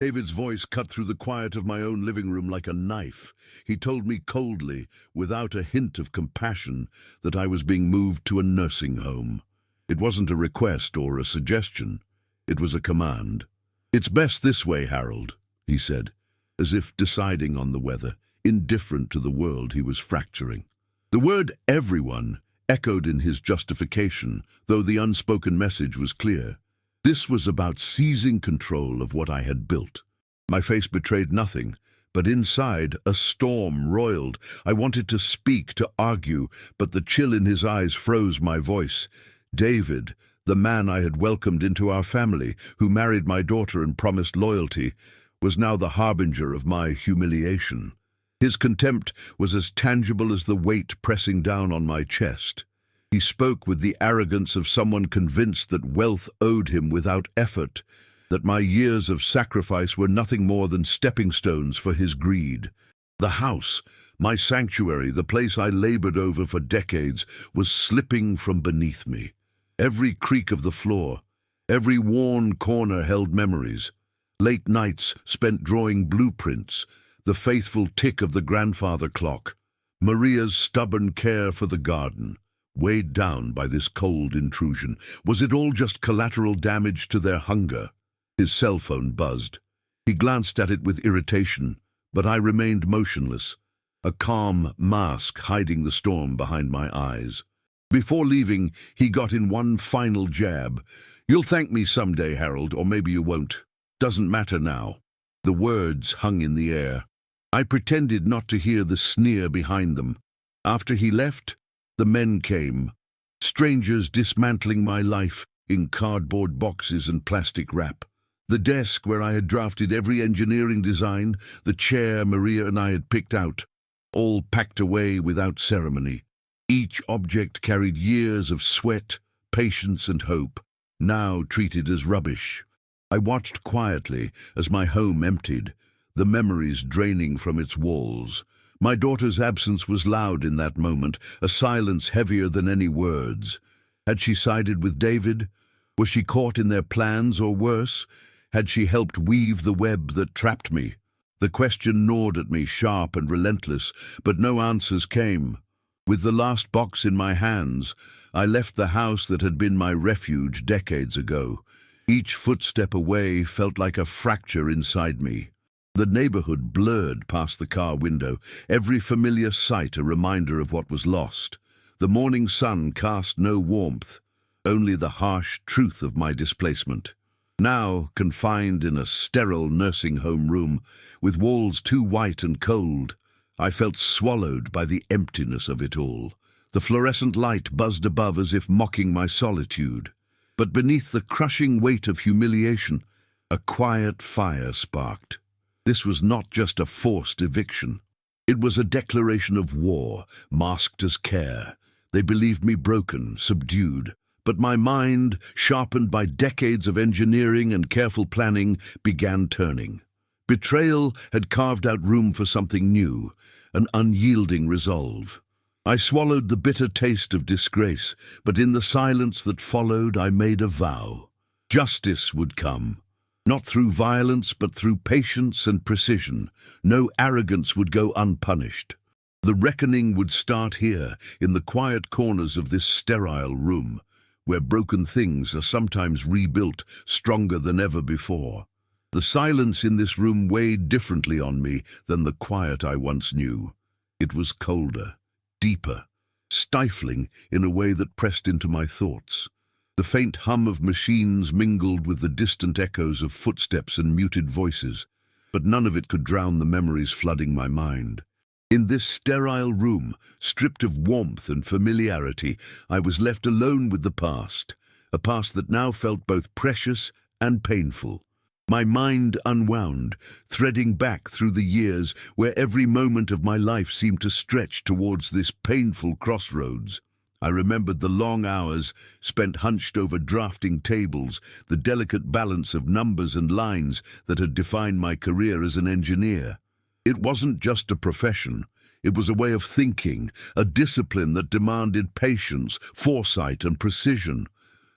David's voice cut through the quiet of my own living room like a knife. He told me coldly, without a hint of compassion, that I was being moved to a nursing home. It wasn't a request or a suggestion. It was a command. "It's best this way, Harold," he said, as if deciding on the weather, indifferent to the world he was fracturing. The word "everyone" echoed in his justification, though the unspoken message was clear. This was about seizing control of what I had built. My face betrayed nothing, but inside a storm roiled. I wanted to speak, to argue, but the chill in his eyes froze my voice. David, the man I had welcomed into our family, who married my daughter and promised loyalty, was now the harbinger of my humiliation. His contempt was as tangible as the weight pressing down on my chest. He spoke with the arrogance of someone convinced that wealth owed him without effort, that my years of sacrifice were nothing more than stepping stones for his greed. The house, my sanctuary, the place I labored over for decades, was slipping from beneath me. Every creak of the floor, every worn corner held memories. Late nights spent drawing blueprints, the faithful tick of the grandfather clock, Maria's stubborn care for the garden. Weighed down by this cold intrusion, was it all just collateral damage to their hunger? His cell phone buzzed. He glanced at it with irritation, but I remained motionless, a calm mask hiding the storm behind my eyes. Before leaving, he got in one final jab. "You'll thank me someday, Harold, or maybe you won't. Doesn't matter now." The words hung in the air. I pretended not to hear the sneer behind them. After he left, the men came, strangers dismantling my life in cardboard boxes and plastic wrap. The desk where I had drafted every engineering design, the chair Maria and I had picked out, all packed away without ceremony. Each object carried years of sweat, patience and hope, now treated as rubbish. I watched quietly as my home emptied, the memories draining from its walls. My daughter's absence was loud in that moment, a silence heavier than any words. Had she sided with David? Was she caught in their plans, or worse? Had she helped weave the web that trapped me? The question gnawed at me, sharp and relentless, but no answers came. With the last box in my hands, I left the house that had been my refuge decades ago. Each footstep away felt like a fracture inside me. The neighborhood blurred past the car window, every familiar sight a reminder of what was lost. The morning sun cast no warmth, only the harsh truth of my displacement. Now, confined in a sterile nursing home room, with walls too white and cold, I felt swallowed by the emptiness of it all. The fluorescent light buzzed above as if mocking my solitude. But beneath the crushing weight of humiliation, a quiet fire sparked. This was not just a forced eviction. It was a declaration of war, masked as care. They believed me broken, subdued. But my mind, sharpened by decades of engineering and careful planning, began turning. Betrayal had carved out room for something new, an unyielding resolve. I swallowed the bitter taste of disgrace, but in the silence that followed, I made a vow. Justice would come. Not through violence, but through patience and precision. No arrogance would go unpunished. The reckoning would start here, in the quiet corners of this sterile room, where broken things are sometimes rebuilt stronger than ever before. The silence in this room weighed differently on me than the quiet I once knew. It was colder, deeper, stifling in a way that pressed into my thoughts. The faint hum of machines mingled with the distant echoes of footsteps and muted voices, but none of it could drown the memories flooding my mind. In this sterile room, stripped of warmth and familiarity, I was left alone with the past, a past that now felt both precious and painful. My mind unwound, threading back through the years where every moment of my life seemed to stretch towards this painful crossroads. I remembered the long hours spent hunched over drafting tables, the delicate balance of numbers and lines that had defined my career as an engineer. It wasn't just a profession. It was a way of thinking, a discipline that demanded patience, foresight, and precision.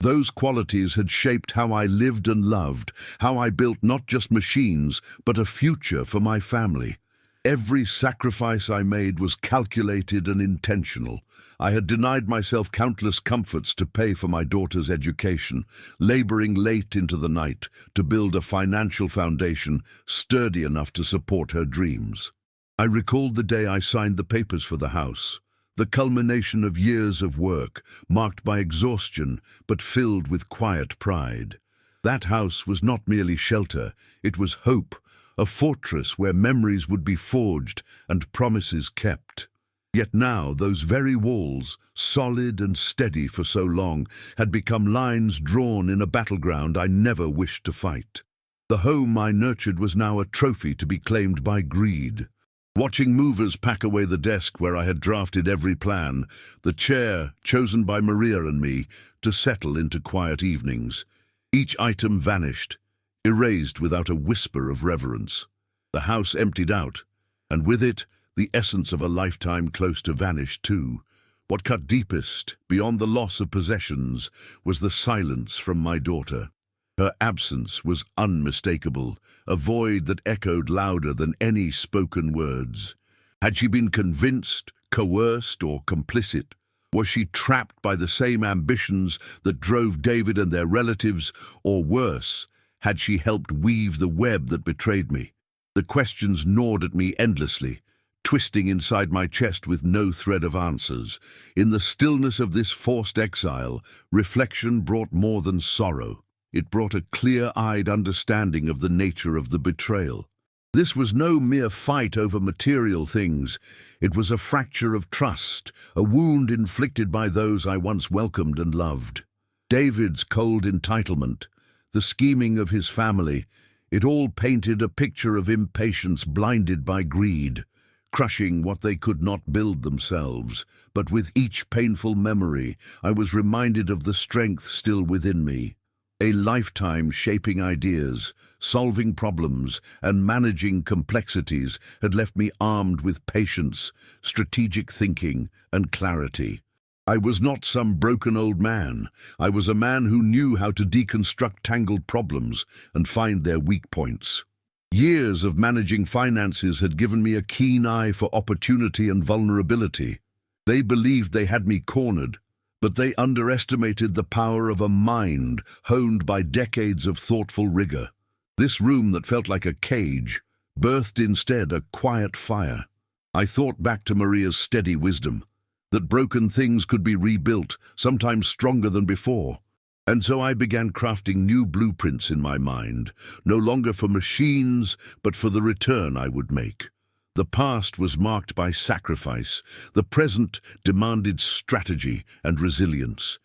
Those qualities had shaped how I lived and loved, how I built not just machines, but a future for my family. Every sacrifice I made was calculated and intentional. I had denied myself countless comforts to pay for my daughter's education, laboring late into the night to build a financial foundation sturdy enough to support her dreams. I recalled the day I signed the papers for the house, the culmination of years of work, marked by exhaustion but filled with quiet pride. That house was not merely shelter, it was hope, a fortress where memories would be forged and promises kept. Yet now those very walls, solid and steady for so long, had become lines drawn in a battleground I never wished to fight. The home I nurtured was now a trophy to be claimed by greed. Watching movers pack away the desk where I had drafted every plan, the chair chosen by Maria and me to settle into quiet evenings. Each item vanished, erased without a whisper of reverence. The house emptied out, and with it, the essence of a lifetime close to vanish too. What cut deepest, beyond the loss of possessions, was the silence from my daughter. Her absence was unmistakable, a void that echoed louder than any spoken words. Had she been convinced, coerced, or complicit? Was she trapped by the same ambitions that drove David and their relatives, or worse, had she helped weave the web that betrayed me? The questions gnawed at me endlessly, twisting inside my chest with no thread of answers. In the stillness of this forced exile, reflection brought more than sorrow. It brought a clear-eyed understanding of the nature of the betrayal. This was no mere fight over material things. It was a fracture of trust, a wound inflicted by those I once welcomed and loved. David's cold entitlement, the scheming of his family, it all painted a picture of impatience blinded by greed, crushing what they could not build themselves. But with each painful memory, I was reminded of the strength still within me. A lifetime shaping ideas, solving problems, and managing complexities had left me armed with patience, strategic thinking, and clarity. I was not some broken old man. I was a man who knew how to deconstruct tangled problems and find their weak points. Years of managing finances had given me a keen eye for opportunity and vulnerability. They believed they had me cornered, but they underestimated the power of a mind honed by decades of thoughtful rigor. This room that felt like a cage birthed instead a quiet fire. I thought back to Maria's steady wisdom, that broken things could be rebuilt, sometimes stronger than before. And so I began crafting new blueprints in my mind, no longer for machines, but for the return I would make. The past was marked by sacrifice. The present demanded strategy and resilience.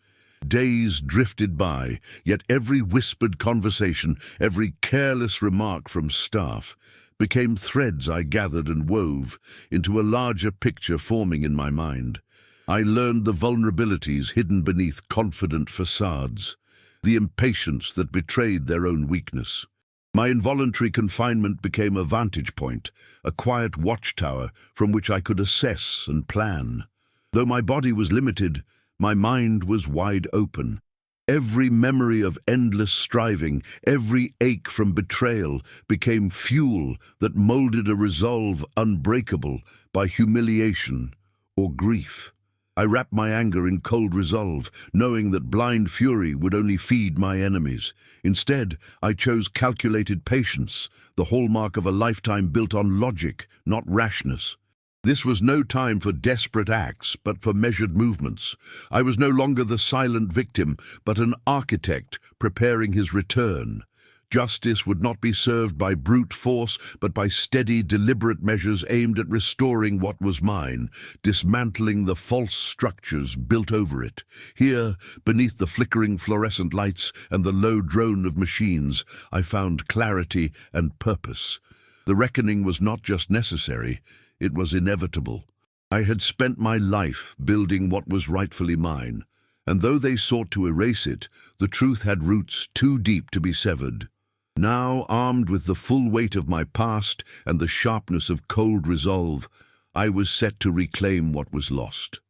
Days drifted by, yet every whispered conversation, every careless remark from staff, became threads I gathered and wove into a larger picture forming in my mind. I learned the vulnerabilities hidden beneath confident facades, the impatience that betrayed their own weakness. My involuntary confinement became a vantage point, a quiet watchtower from which I could assess and plan. Though my body was limited, my mind was wide open. Every memory of endless striving, every ache from betrayal became fuel that molded a resolve unbreakable by humiliation or grief. I wrapped my anger in cold resolve, knowing that blind fury would only feed my enemies. Instead, I chose calculated patience, the hallmark of a lifetime built on logic, not rashness. This was no time for desperate acts, but for measured movements. I was no longer the silent victim, but an architect preparing his return. Justice would not be served by brute force, but by steady, deliberate measures aimed at restoring what was mine, dismantling the false structures built over it. Here, beneath the flickering fluorescent lights and the low drone of machines, I found clarity and purpose. The reckoning was not just necessary, it was inevitable. I had spent my life building what was rightfully mine, and though they sought to erase it, the truth had roots too deep to be severed. Now, armed with the full weight of my past and the sharpness of cold resolve, I was set to reclaim what was lost.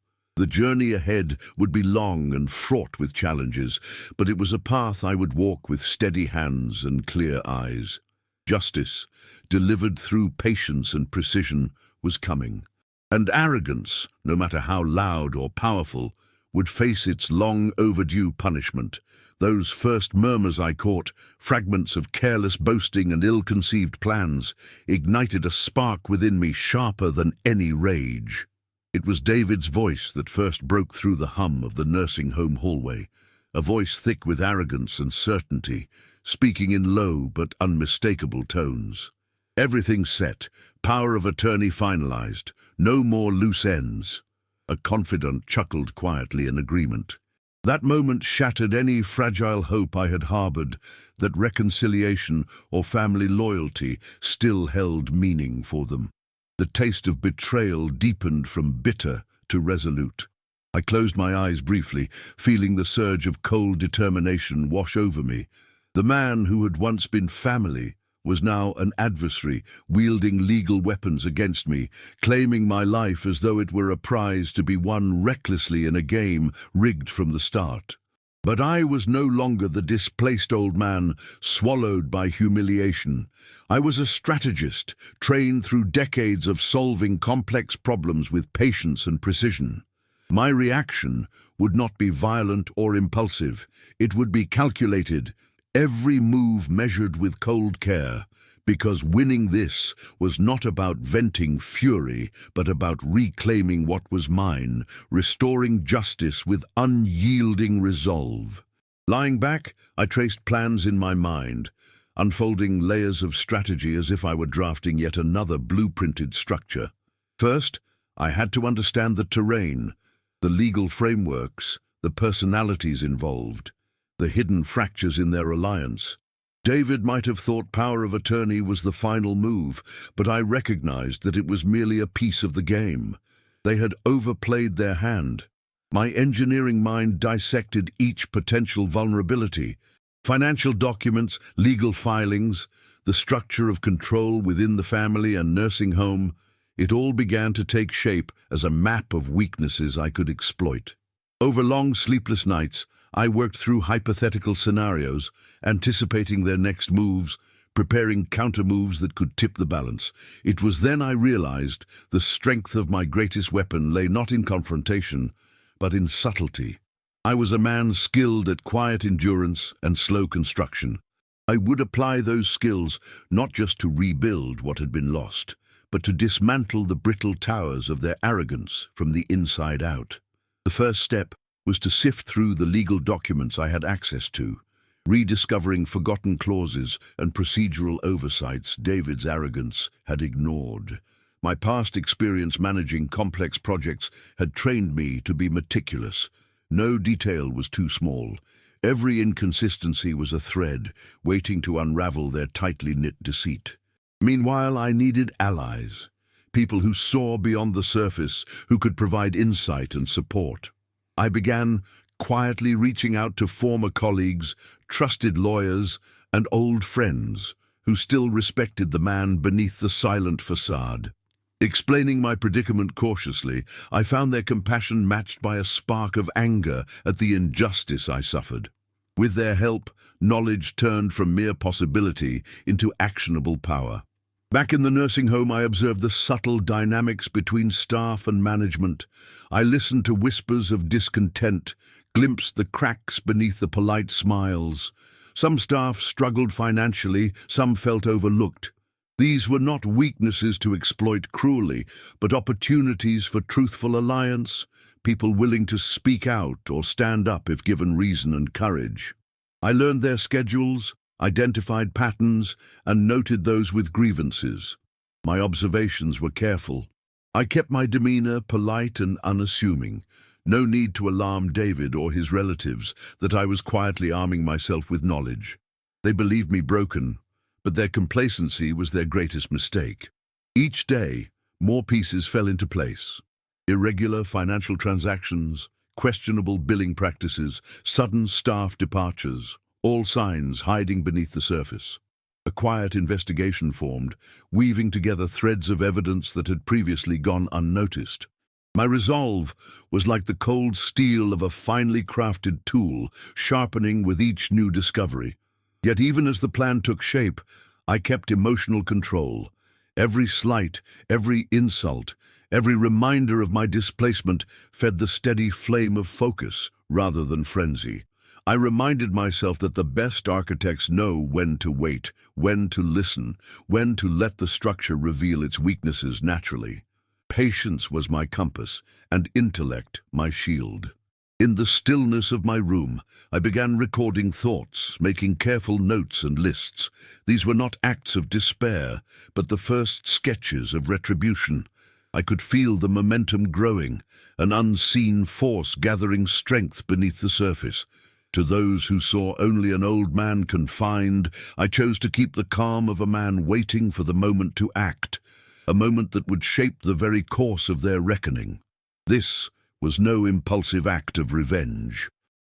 The journey ahead would be long and fraught with challenges, but it was a path I would walk with steady hands and clear eyes. Justice, delivered through patience and precision, was coming. And arrogance, no matter how loud or powerful, would face its long overdue punishment. Those first murmurs I caught, fragments of careless boasting and ill-conceived plans, ignited a spark within me sharper than any rage. It was David's voice that first broke through the hum of the nursing home hallway, a voice thick with arrogance and certainty, speaking in low but unmistakable tones. Everything set, power of attorney finalized, no more loose ends. A confidant chuckled quietly in agreement. That moment shattered any fragile hope I had harbored that reconciliation or family loyalty still held meaning for them. The taste of betrayal deepened from bitter to resolute. I closed my eyes briefly, feeling the surge of cold determination wash over me. The man who had once been family was now an adversary, wielding legal weapons against me, claiming my life as though it were a prize to be won recklessly in a game rigged from the start. But I was no longer the displaced old man, swallowed by humiliation. I was a strategist, trained through decades of solving complex problems with patience and precision. My reaction would not be violent or impulsive. It would be calculated, every move measured with cold care, because winning this was not about venting fury, but about reclaiming what was mine, restoring justice with unyielding resolve. Lying back, I traced plans in my mind, unfolding layers of strategy as if I were drafting yet another blueprinted structure. First, I had to understand the terrain, the legal frameworks, the personalities involved, the hidden fractures in their alliance. David might have thought power of attorney was the final move, but I recognized that it was merely a piece of the game. They had overplayed their hand. My engineering mind dissected each potential vulnerability. Financial documents, legal filings, the structure of control within the family and nursing home, it all began to take shape as a map of weaknesses I could exploit. Over long, sleepless nights, I worked through hypothetical scenarios, anticipating their next moves, preparing counter-moves that could tip the balance. It was then I realized the strength of my greatest weapon lay not in confrontation, but in subtlety. I was a man skilled at quiet endurance and slow construction. I would apply those skills not just to rebuild what had been lost, but to dismantle the brittle towers of their arrogance from the inside out. The first step was to sift through the legal documents I had access to, rediscovering forgotten clauses and procedural oversights David's arrogance had ignored. My past experience managing complex projects had trained me to be meticulous. No detail was too small. Every inconsistency was a thread, waiting to unravel their tightly knit deceit. Meanwhile, I needed allies, people who saw beyond the surface, who could provide insight and support. I began quietly reaching out to former colleagues, trusted lawyers, and old friends who still respected the man beneath the silent facade. Explaining my predicament cautiously, I found their compassion matched by a spark of anger at the injustice I suffered. With their help, knowledge turned from mere possibility into actionable power. Back in the nursing home, I observed the subtle dynamics between staff and management. I listened to whispers of discontent, glimpsed the cracks beneath the polite smiles. Some staff struggled financially, some felt overlooked. These were not weaknesses to exploit cruelly, but opportunities for truthful alliance, people willing to speak out or stand up if given reason and courage. I learned their schedules, identified patterns, and noted those with grievances. My observations were careful. I kept my demeanor polite and unassuming. No need to alarm David or his relatives that I was quietly arming myself with knowledge. They believed me broken, but their complacency was their greatest mistake. Each day, more pieces fell into place. Irregular financial transactions, questionable billing practices, sudden staff departures, all signs hiding beneath the surface. A quiet investigation formed, weaving together threads of evidence that had previously gone unnoticed. My resolve was like the cold steel of a finely crafted tool, sharpening with each new discovery. Yet even as the plan took shape, I kept emotional control. Every slight, every insult, every reminder of my displacement fed the steady flame of focus rather than frenzy. I reminded myself that the best architects know when to wait, when to listen, when to let the structure reveal its weaknesses naturally. Patience was my compass, and intellect my shield. In the stillness of my room, I began recording thoughts, making careful notes and lists. These were not acts of despair, but the first sketches of retribution. I could feel the momentum growing, an unseen force gathering strength beneath the surface. To those who saw only an old man confined, I chose to keep the calm of a man waiting for the moment to act, a moment that would shape the very course of their reckoning. This was no impulsive act of revenge.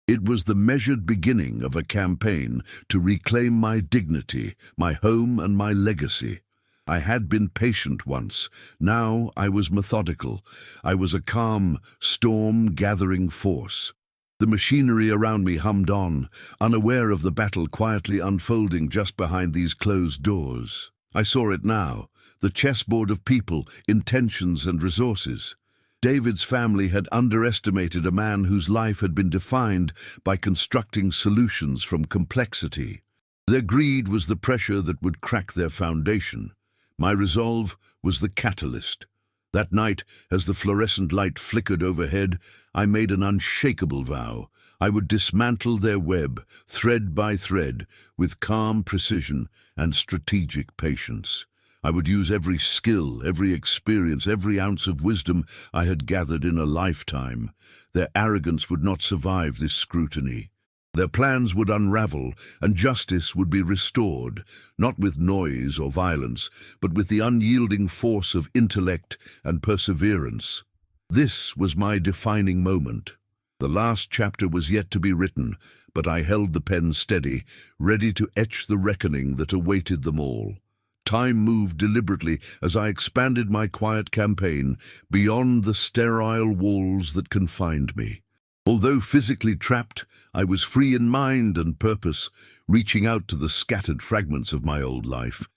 It was the measured beginning of a campaign to reclaim my dignity, my home, and my legacy. I had been patient once. Now I was methodical. I was a calm, storm-gathering force. The machinery around me hummed on, unaware of the battle quietly unfolding just behind these closed doors. I saw it now, the chessboard of people, intentions, and resources. David's family had underestimated a man whose life had been defined by constructing solutions from complexity. Their greed was the pressure that would crack their foundation. My resolve was the catalyst. That night, as the fluorescent light flickered overhead, I made an unshakable vow. I would dismantle their web, thread by thread, with calm precision and strategic patience. I would use every skill, every experience, every ounce of wisdom I had gathered in a lifetime. Their arrogance would not survive this scrutiny. Their plans would unravel, and justice would be restored, not with noise or violence, but with the unyielding force of intellect and perseverance. This was my defining moment. The last chapter was yet to be written, but I held the pen steady, ready to etch the reckoning that awaited them all. Time moved deliberately as I expanded my quiet campaign beyond the sterile walls that confined me. Although physically trapped, I was free in mind and purpose, reaching out to the scattered fragments of my old life,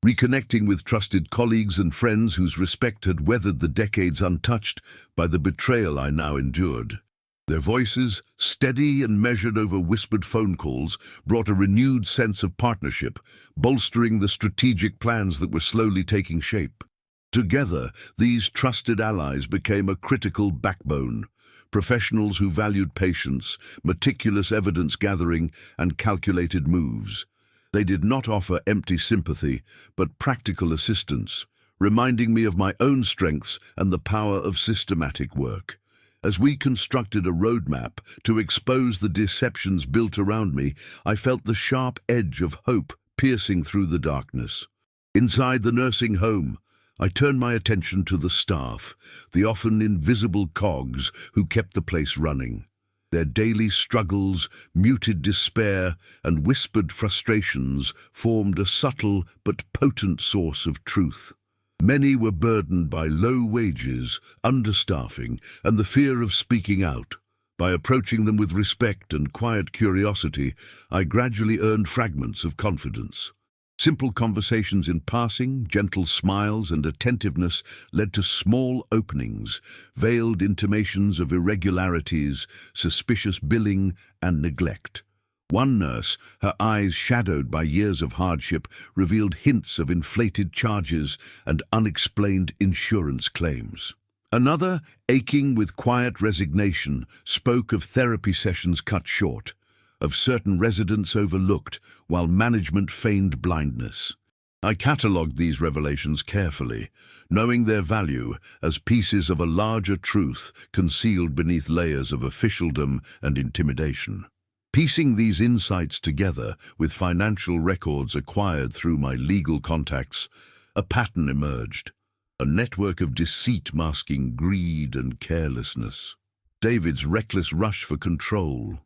reconnecting with trusted colleagues and friends whose respect had weathered the decades untouched by the betrayal I now endured. Their voices, steady and measured over whispered phone calls, brought a renewed sense of partnership, bolstering the strategic plans that were slowly taking shape. Together, these trusted allies became a critical backbone, professionals who valued patience, meticulous evidence gathering, and calculated moves. They did not offer empty sympathy, but practical assistance, reminding me of my own strengths and the power of systematic work. As we constructed a roadmap to expose the deceptions built around me, I felt the sharp edge of hope piercing through the darkness. Inside the nursing home, I turned my attention to the staff, the often invisible cogs who kept the place running. Their daily struggles, muted despair, and whispered frustrations formed a subtle but potent source of truth. Many were burdened by low wages, understaffing, and the fear of speaking out. By approaching them with respect and quiet curiosity, I gradually earned fragments of confidence. Simple conversations in passing, gentle smiles, and attentiveness led to small openings, veiled intimations of irregularities, suspicious billing, and neglect. One nurse, her eyes shadowed by years of hardship, revealed hints of inflated charges and unexplained insurance claims. Another, aching with quiet resignation, spoke of therapy sessions cut short, of certain residents overlooked, while management feigned blindness. I catalogued these revelations carefully, knowing their value as pieces of a larger truth concealed beneath layers of officialdom and intimidation. Piecing these insights together with financial records acquired through my legal contacts, a pattern emerged, a network of deceit masking greed and carelessness. David's reckless rush for control,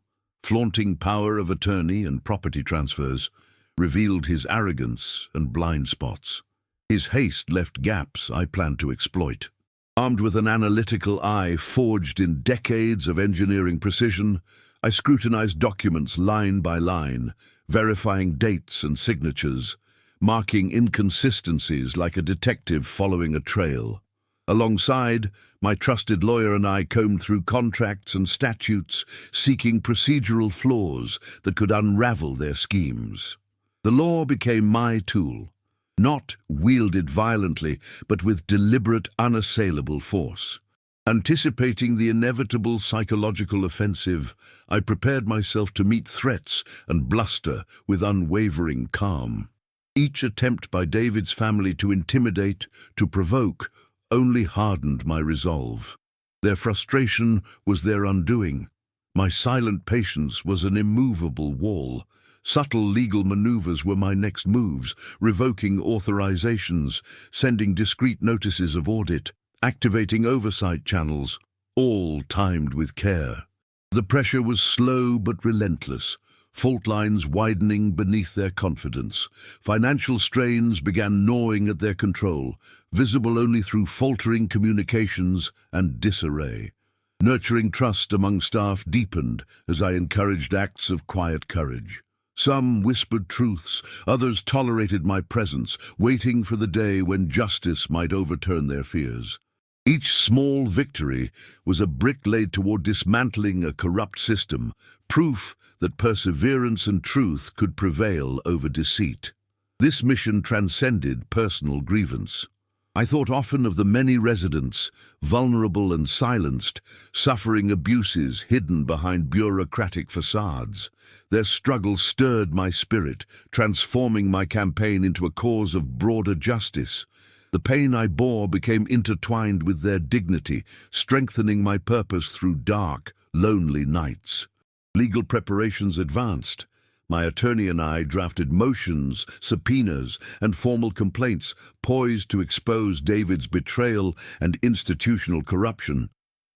flaunting power of attorney and property transfers, revealed his arrogance and blind spots. His haste left gaps I planned to exploit. Armed with an analytical eye forged in decades of engineering precision, I scrutinized documents line by line, verifying dates and signatures, marking inconsistencies like a detective following a trail. Alongside, my trusted lawyer and I combed through contracts and statutes, seeking procedural flaws that could unravel their schemes. The law became my tool, not wielded violently, but with deliberate, unassailable force. Anticipating the inevitable psychological offensive, I prepared myself to meet threats and bluster with unwavering calm. Each attempt by David's family to intimidate, to provoke, only hardened my resolve. Their frustration was their undoing. My silent patience was an immovable wall. Subtle legal maneuvers were my next moves, revoking authorizations, sending discreet notices of audit, activating oversight channels, all timed with care. The pressure was slow but relentless, fault lines widening beneath their confidence. Financial strains began gnawing at their control, visible only through faltering communications and disarray. Nurturing trust among staff deepened as I encouraged acts of quiet courage. Some whispered truths, others tolerated my presence, waiting for the day when justice might overturn their fears. Each small victory was a brick laid toward dismantling a corrupt system, proof that perseverance and truth could prevail over deceit. This mission transcended personal grievance. I thought often of the many residents, vulnerable and silenced, suffering abuses hidden behind bureaucratic facades. Their struggle stirred my spirit, transforming my campaign into a cause of broader justice. The pain I bore became intertwined with their dignity, strengthening my purpose through dark, lonely nights. Legal preparations advanced. My attorney and I drafted motions, subpoenas, and formal complaints poised to expose David's betrayal and institutional corruption.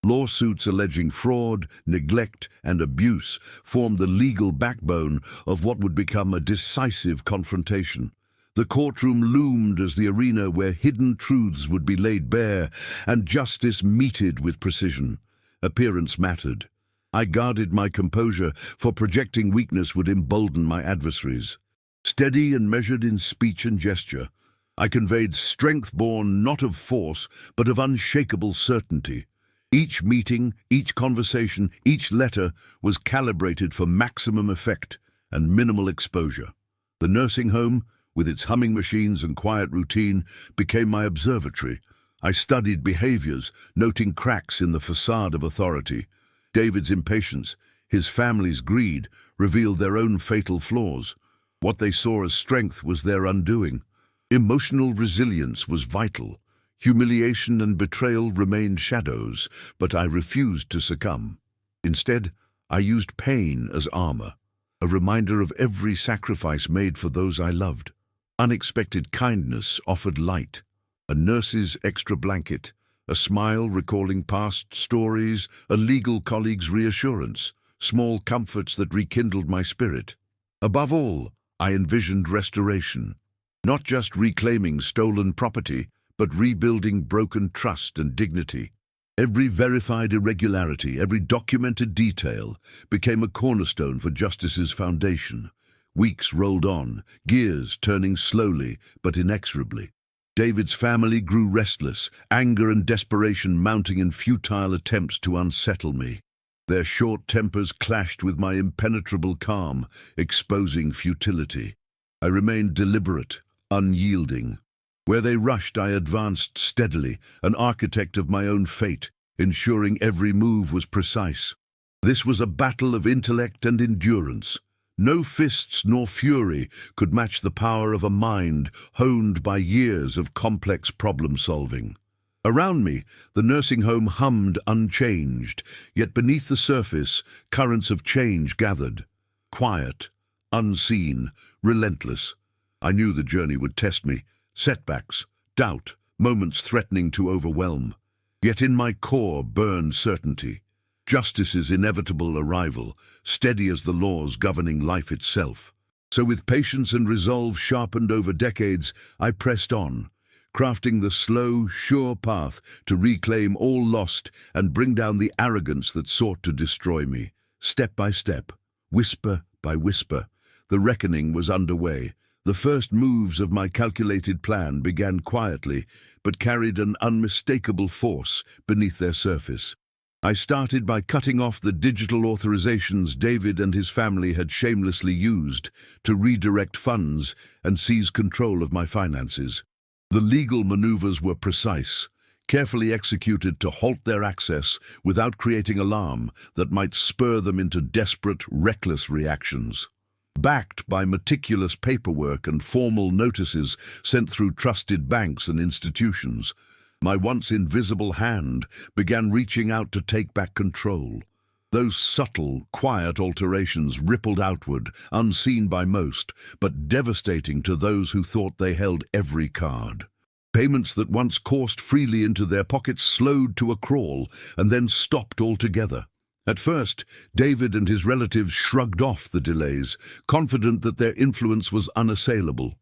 Lawsuits alleging fraud, neglect, and abuse formed the legal backbone of what would become a decisive confrontation. The courtroom loomed as the arena where hidden truths would be laid bare and justice meted with precision. Appearance mattered. I guarded my composure, for projecting weakness would embolden my adversaries. Steady and measured in speech and gesture, I conveyed strength born not of force, but of unshakable certainty. Each meeting, each conversation, each letter was calibrated for maximum effect and minimal exposure. The nursing home, with its humming machines and quiet routine, became my observatory. I studied behaviors, noting cracks in the facade of authority. David's impatience, his family's greed, revealed their own fatal flaws. What they saw as strength was their undoing. Emotional resilience was vital. Humiliation and betrayal remained shadows, but I refused to succumb. Instead, I used pain as armor, a reminder of every sacrifice made for those I loved. Unexpected kindness offered light, a nurse's extra blanket, a smile recalling past stories, a legal colleague's reassurance, small comforts that rekindled my spirit. Above all, I envisioned restoration, not just reclaiming stolen property, but rebuilding broken trust and dignity. Every verified irregularity, every documented detail became a cornerstone for justice's foundation. Weeks rolled on, gears turning slowly but inexorably. David's family grew restless, anger and desperation mounting in futile attempts to unsettle me. Their short tempers clashed with my impenetrable calm, exposing futility. I remained deliberate, unyielding. Where they rushed, I advanced steadily, an architect of my own fate, ensuring every move was precise. This was a battle of intellect and endurance. No fists nor fury could match the power of a mind honed by years of complex problem-solving. Around me, the nursing home hummed unchanged, yet beneath the surface, currents of change gathered. Quiet, unseen, relentless. I knew the journey would test me. Setbacks, doubt, moments threatening to overwhelm. Yet in my core burned certainty. Justice's inevitable arrival, steady as the laws governing life itself. So with patience and resolve sharpened over decades, I pressed on, crafting the slow, sure path to reclaim all lost and bring down the arrogance that sought to destroy me. Step by step, whisper by whisper, the reckoning was underway. The first moves of my calculated plan began quietly, but carried an unmistakable force beneath their surface. I started by cutting off the digital authorizations David and his family had shamelessly used to redirect funds and seize control of my finances. The legal maneuvers were precise, carefully executed to halt their access without creating alarm that might spur them into desperate, reckless reactions. Backed by meticulous paperwork and formal notices sent through trusted banks and institutions, my once invisible hand began reaching out to take back control. Those subtle, quiet alterations rippled outward, unseen by most, but devastating to those who thought they held every card. Payments that once coursed freely into their pockets slowed to a crawl and then stopped altogether. At first, David and his relatives shrugged off the delays, confident that their influence was unassailable.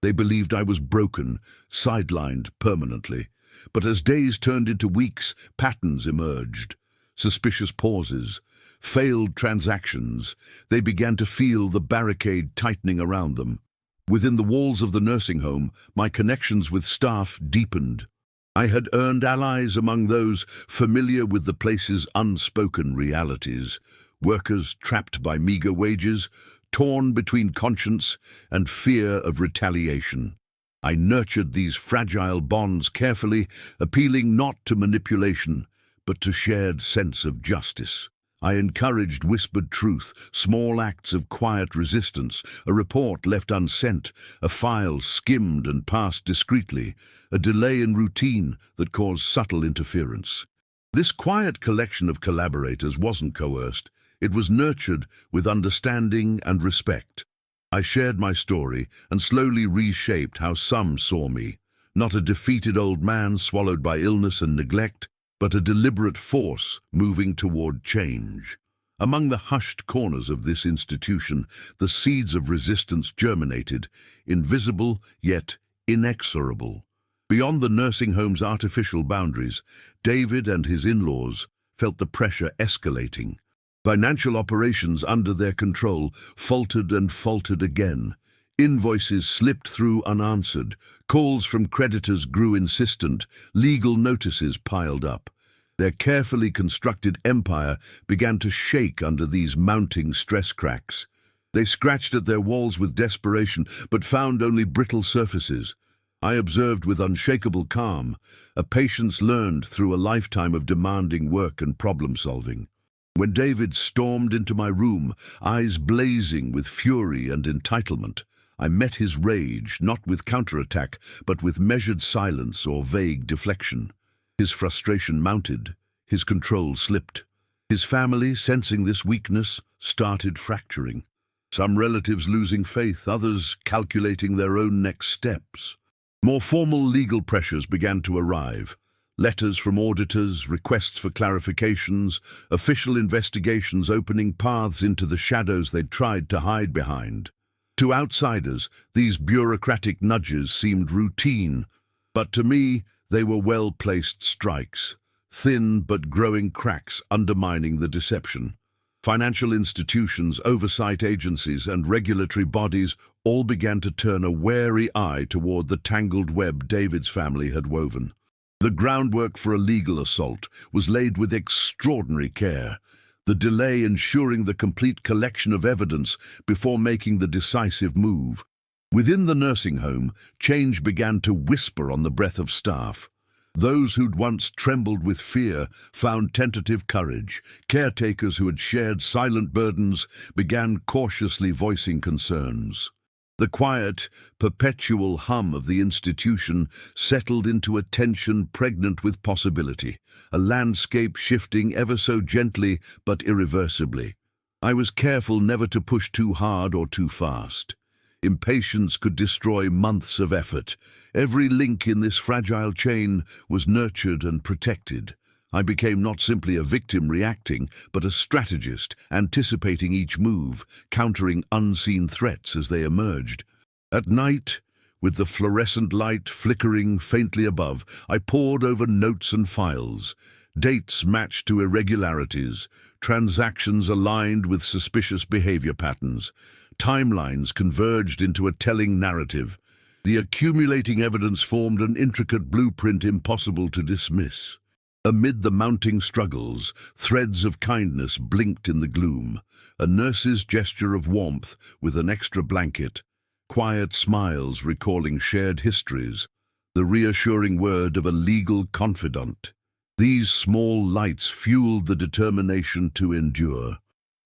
They believed I was broken, sidelined permanently. But as days turned into weeks, patterns emerged. Suspicious pauses, failed transactions. They began to feel the barricade tightening around them. Within the walls of the nursing home, my connections with staff deepened. I had earned allies among those familiar with the place's unspoken realities, workers trapped by meager wages, torn between conscience and fear of retaliation. I nurtured these fragile bonds carefully, appealing not to manipulation, but to shared sense of justice. I encouraged whispered truth, small acts of quiet resistance, a report left unsent, a file skimmed and passed discreetly, a delay in routine that caused subtle interference. This quiet collection of collaborators wasn't coerced. It was nurtured with understanding and respect. I shared my story and slowly reshaped how some saw me, not a defeated old man swallowed by illness and neglect, but a deliberate force moving toward change. Among the hushed corners of this institution, the seeds of resistance germinated, invisible yet inexorable. Beyond the nursing home's artificial boundaries, David and his in-laws felt the pressure escalating. Financial operations under their control faltered and faltered again. Invoices slipped through unanswered, calls from creditors grew insistent, legal notices piled up. Their carefully constructed empire began to shake under these mounting stress cracks. They scratched at their walls with desperation, but found only brittle surfaces. I observed with unshakable calm, a patience learned through a lifetime of demanding work and problem-solving. When David stormed into my room, eyes blazing with fury and entitlement, I met his rage not with counterattack, but with measured silence or vague deflection. His frustration mounted, his control slipped. His family, sensing this weakness, started fracturing. Some relatives losing faith, others calculating their own next steps. More formal legal pressures began to arrive. Letters from auditors, requests for clarifications, official investigations opening paths into the shadows they'd tried to hide behind. To outsiders, these bureaucratic nudges seemed routine, but to me, they were well-placed strikes, thin but growing cracks undermining the deception. Financial institutions, oversight agencies, and regulatory bodies all began to turn a wary eye toward the tangled web David's family had woven. The groundwork for a legal assault was laid with extraordinary care, the delay ensuring the complete collection of evidence before making the decisive move. Within the nursing home, change began to whisper on the breath of staff. Those who'd once trembled with fear found tentative courage. Caretakers who had shared silent burdens began cautiously voicing concerns. The quiet, perpetual hum of the institution settled into a tension pregnant with possibility, a landscape shifting ever so gently but irreversibly. I was careful never to push too hard or too fast. Impatience could destroy months of effort. Every link in this fragile chain was nurtured and protected. I became not simply a victim reacting, but a strategist, anticipating each move, countering unseen threats as they emerged. At night, With the fluorescent light flickering faintly above, I pored over notes and files. Dates matched to irregularities, transactions aligned with suspicious behavior patterns. Timelines converged into a telling narrative. The accumulating evidence formed an intricate blueprint impossible to dismiss. Amid the mounting struggles, threads of kindness blinked in the gloom. A nurse's gesture of warmth with an extra blanket. Quiet smiles recalling shared histories. The reassuring word of a legal confidant. These small lights fueled the determination to endure.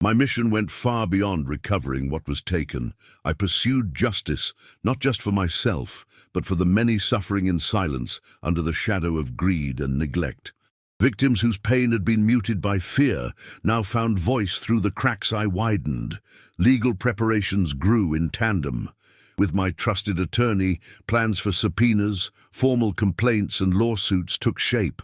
My mission went far beyond recovering what was taken. I pursued justice, not just for myself, but for the many suffering in silence under the shadow of greed and neglect. Victims whose pain had been muted by fear now found voice through the cracks I widened. Legal preparations grew in tandem. With my trusted attorney, plans for subpoenas, formal complaints and lawsuits took shape,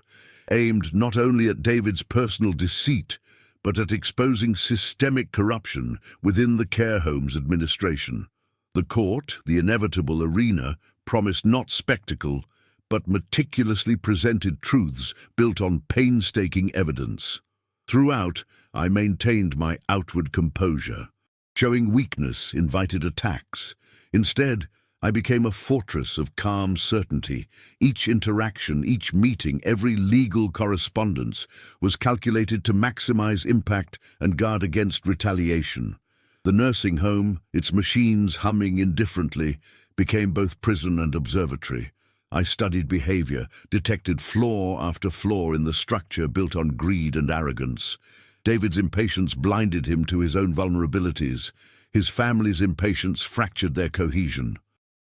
aimed not only at David's personal deceit, but at exposing systemic corruption within the care home's administration. The court, the inevitable arena, promised not spectacle, but meticulously presented truths built on painstaking evidence. Throughout, I maintained my outward composure. Showing weakness invited attacks. Instead, I became a fortress of calm certainty. Each interaction, each meeting, every legal correspondence was calculated to maximize impact and guard against retaliation. The nursing home, its machines humming indifferently, became both prison and observatory. I studied behavior, detected flaw after flaw in the structure built on greed and arrogance. David's impatience blinded him to his own vulnerabilities. His family's impatience fractured their cohesion.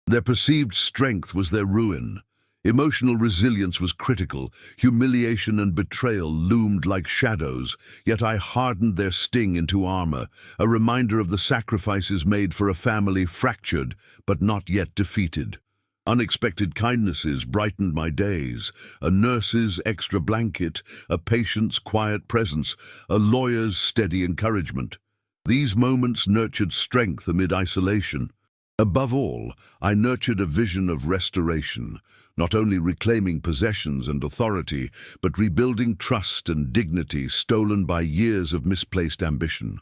Their perceived strength was their ruin. Emotional resilience was critical. Humiliation and betrayal loomed like shadows, yet I hardened their sting into armor, a reminder of the sacrifices made for a family fractured but not yet defeated. Unexpected kindnesses brightened my days. A nurse's extra blanket, a patient's quiet presence, a lawyer's steady encouragement. These moments nurtured strength amid isolation. Above all, I nurtured a vision of restoration, not only reclaiming possessions and authority, but rebuilding trust and dignity stolen by years of misplaced ambition.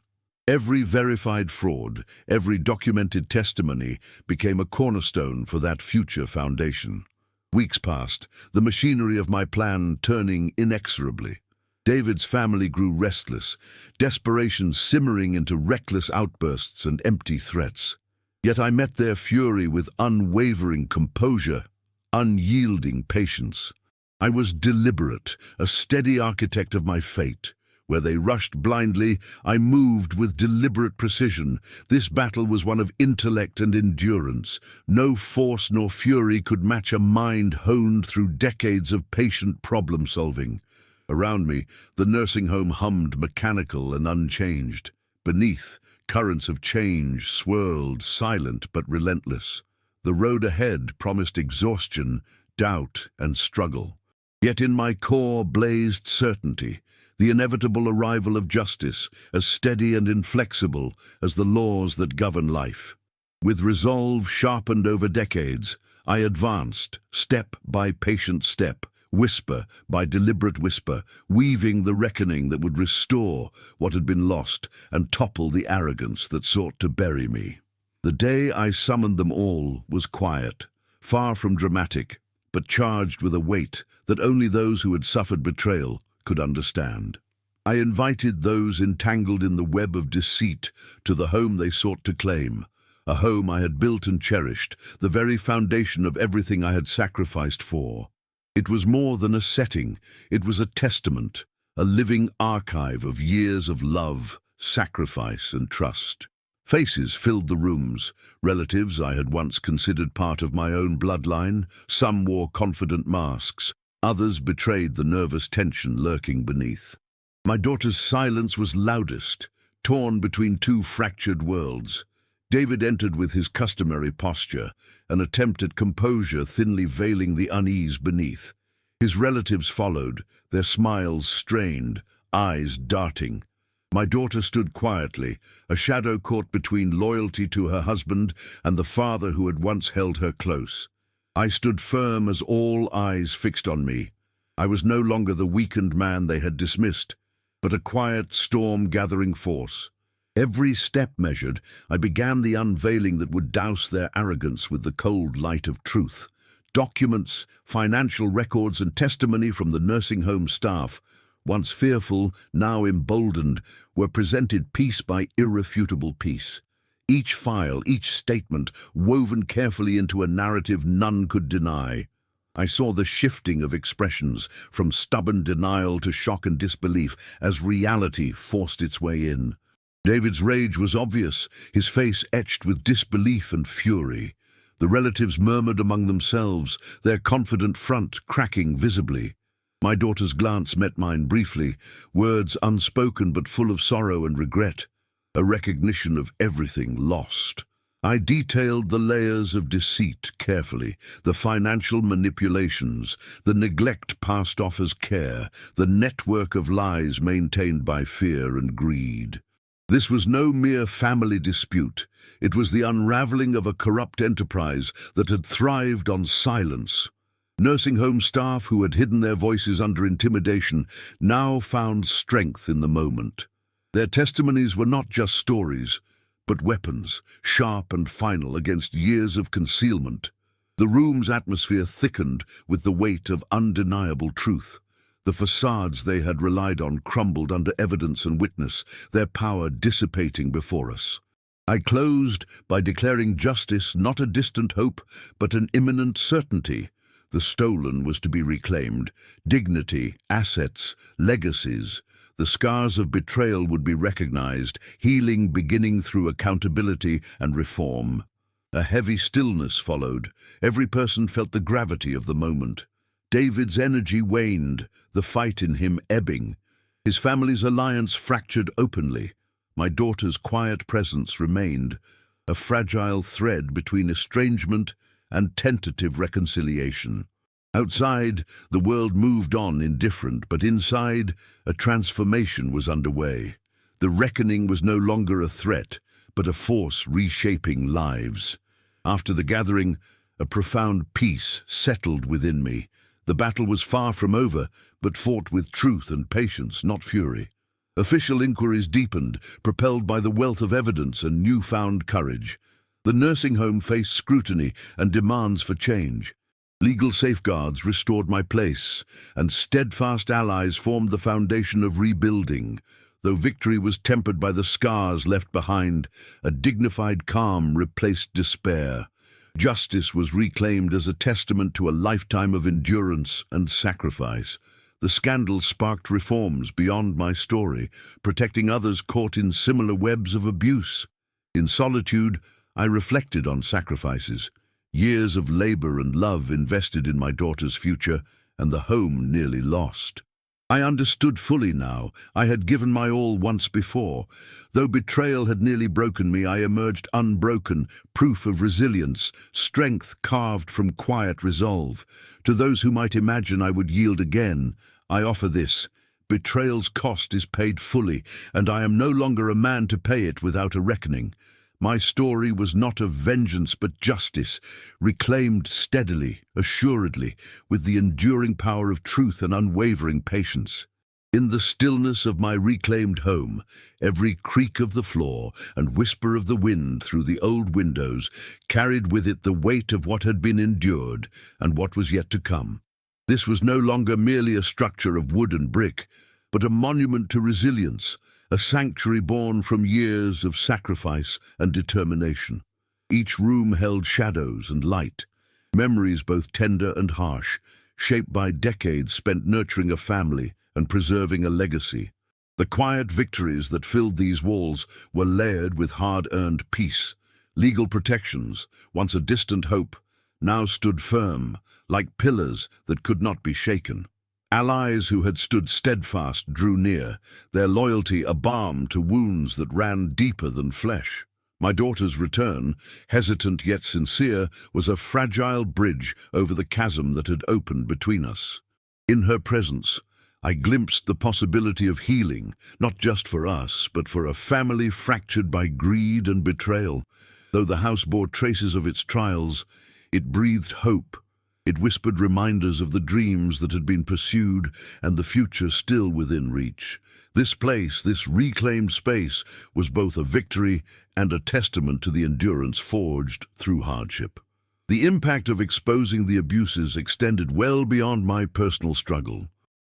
Every verified fraud, every documented testimony became a cornerstone for that future foundation. Weeks passed, the machinery of my plan turning inexorably. David's family grew restless, desperation simmering into reckless outbursts and empty threats. Yet I met their fury with unwavering composure, unyielding patience. I was deliberate, a steady architect of my fate. Where they rushed blindly, I moved with deliberate precision. This battle was one of intellect and endurance. No force nor fury could match a mind honed through decades of patient problem-solving. Around me, the nursing home hummed mechanical and unchanged. Beneath, currents of change swirled, silent but relentless. The road ahead promised exhaustion, doubt, and struggle. Yet in my core blazed certainty, the inevitable arrival of justice, as steady and inflexible as the laws that govern life. With resolve sharpened over decades, I advanced, step by patient step, whisper by deliberate whisper, weaving the reckoning that would restore what had been lost and topple the arrogance that sought to bury me. The day I summoned them all was quiet, far from dramatic, but charged with a weight that only those who had suffered betrayal could understand. I invited those entangled in the web of deceit to the home they sought to claim, a home I had built and cherished, the very foundation of everything I had sacrificed for. It was more than a setting, it was a testament, a living archive of years of love, sacrifice, and trust. Faces filled the rooms, relatives I had once considered part of my own bloodline. Some wore confident masks, others betrayed the nervous tension lurking beneath. My daughter's silence was loudest, torn between two fractured worlds. David entered with his customary posture, an attempt at composure thinly veiling the unease beneath. His relatives followed, their smiles strained, eyes darting. My daughter stood quietly, a shadow caught between loyalty to her husband and the father who had once held her close. I stood firm as all eyes fixed on me. I was no longer the weakened man they had dismissed, but a quiet storm-gathering force. Every step measured, I began the unveiling that would douse their arrogance with the cold light of truth. Documents, financial records, and testimony from the nursing home staff, once fearful, now emboldened, were presented piece by irrefutable piece. Each file, each statement, woven carefully into a narrative none could deny. I saw the shifting of expressions, from stubborn denial to shock and disbelief, as reality forced its way in. David's rage was obvious, his face etched with disbelief and fury. The relatives murmured among themselves, their confident front cracking visibly. My daughter's glance met mine briefly, words unspoken but full of sorrow and regret, a recognition of everything lost. I detailed the layers of deceit carefully, the financial manipulations, the neglect passed off as care, the network of lies maintained by fear and greed. This was no mere family dispute. It was the unraveling of a corrupt enterprise that had thrived on silence. Nursing home staff who had hidden their voices under intimidation now found strength in the moment. Their testimonies were not just stories, but weapons, sharp and final against years of concealment. The room's atmosphere thickened with the weight of undeniable truth. The facades they had relied on crumbled under evidence and witness, their power dissipating before us. I closed by declaring justice not a distant hope, but an imminent certainty. The stolen was to be reclaimed. Dignity, assets, legacies. The scars of betrayal would be recognized, healing beginning through accountability and reform. A heavy stillness followed. Every person felt the gravity of the moment. David's energy waned, the fight in him ebbing. His family's alliance fractured openly. My daughter's quiet presence remained, a fragile thread between estrangement and tentative reconciliation. Outside, the world moved on indifferent, but inside, a transformation was underway. The reckoning was no longer a threat, but a force reshaping lives. After the gathering, a profound peace settled within me. The battle was far from over, but fought with truth and patience, not fury. Official inquiries deepened, propelled by the wealth of evidence and newfound courage. The nursing home faced scrutiny and demands for change. Legal safeguards restored my place, and steadfast allies formed the foundation of rebuilding. Though victory was tempered by the scars left behind, a dignified calm replaced despair. Justice was reclaimed as a testament to a lifetime of endurance and sacrifice. The scandal sparked reforms beyond my story, protecting others caught in similar webs of abuse. In solitude, I reflected on sacrifices, years of labor and love invested in my daughter's future, and the home nearly lost. I understood fully now. I had given my all once before. Though betrayal had nearly broken me, I emerged unbroken, proof of resilience, strength carved from quiet resolve. To those who might imagine I would yield again, I offer this. Betrayal's cost is paid fully, and I am no longer a man to pay it without a reckoning. My story was not of vengeance but justice, reclaimed steadily, assuredly, with the enduring power of truth and unwavering patience. In the stillness of my reclaimed home, every creak of the floor and whisper of the wind through the old windows carried with it the weight of what had been endured and what was yet to come. This was no longer merely a structure of wood and brick, but a monument to resilience, a sanctuary born from years of sacrifice and determination. Each room held shadows and light, memories both tender and harsh, shaped by decades spent nurturing a family and preserving a legacy. The quiet victories that filled these walls were layered with hard-earned peace. Legal protections, once a distant hope, now stood firm, like pillars that could not be shaken. Allies who had stood steadfast drew near, their loyalty a balm to wounds that ran deeper than flesh. My daughter's return, hesitant yet sincere, was a fragile bridge over the chasm that had opened between us. In her presence, I glimpsed the possibility of healing, not just for us, but for a family fractured by greed and betrayal. Though the house bore traces of its trials, it breathed hope. It whispered reminders of the dreams that had been pursued and the future still within reach. This place, this reclaimed space, was both a victory and a testament to the endurance forged through hardship. The impact of exposing the abuses extended well beyond my personal struggle.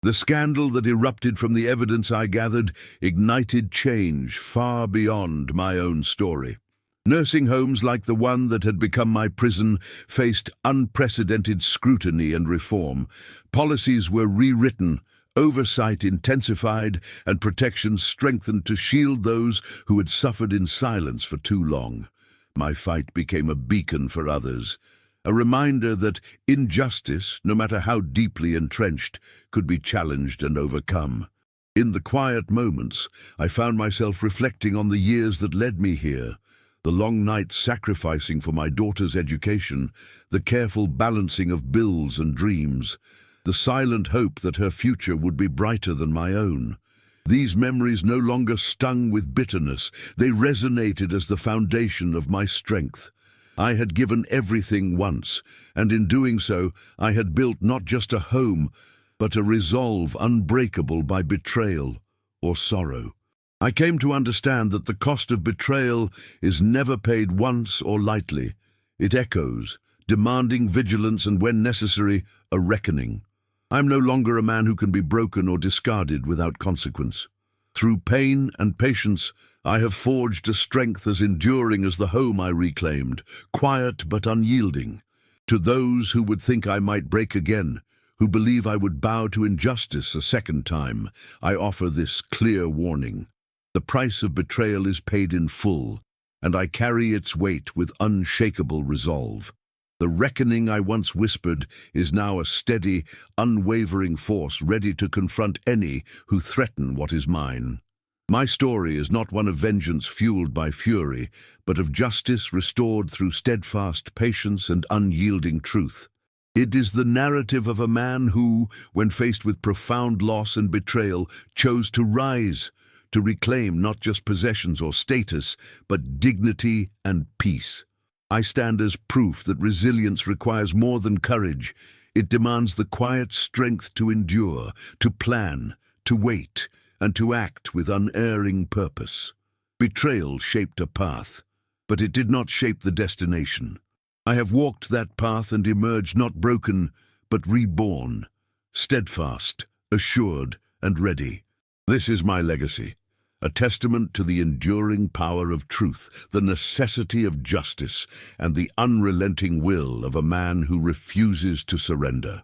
The scandal that erupted from the evidence I gathered ignited change far beyond my own story. Nursing homes like the one that had become my prison faced unprecedented scrutiny and reform. Policies were rewritten, oversight intensified, and protections strengthened to shield those who had suffered in silence for too long. My fight became a beacon for others, a reminder that injustice, no matter how deeply entrenched, could be challenged and overcome. In the quiet moments, I found myself reflecting on the years that led me here, the long nights sacrificing for my daughter's education, the careful balancing of bills and dreams, the silent hope that her future would be brighter than my own. These memories no longer stung with bitterness. They resonated as the foundation of my strength. I had given everything once, and in doing so, I had built not just a home, but a resolve unbreakable by betrayal or sorrow. I came to understand that the cost of betrayal is never paid once or lightly. It echoes, demanding vigilance and, when necessary, a reckoning. I am no longer a man who can be broken or discarded without consequence. Through pain and patience, I have forged a strength as enduring as the home I reclaimed, quiet but unyielding. To those who would think I might break again, who believe I would bow to injustice a second time, I offer this clear warning. The price of betrayal is paid in full, and I carry its weight with unshakable resolve. The reckoning I once whispered is now a steady, unwavering force ready to confront any who threaten what is mine. My story is not one of vengeance fueled by fury, but of justice restored through steadfast patience and unyielding truth. It is the narrative of a man who, when faced with profound loss and betrayal, chose to rise, to reclaim not just possessions or status, but dignity and peace. I stand as proof that resilience requires more than courage. It demands the quiet strength to endure, to plan, to wait, and to act with unerring purpose. Betrayal shaped a path, but it did not shape the destination. I have walked that path and emerged not broken, but reborn, steadfast, assured, and ready. This is my legacy, a testament to the enduring power of truth, the necessity of justice, and the unrelenting will of a man who refuses to surrender.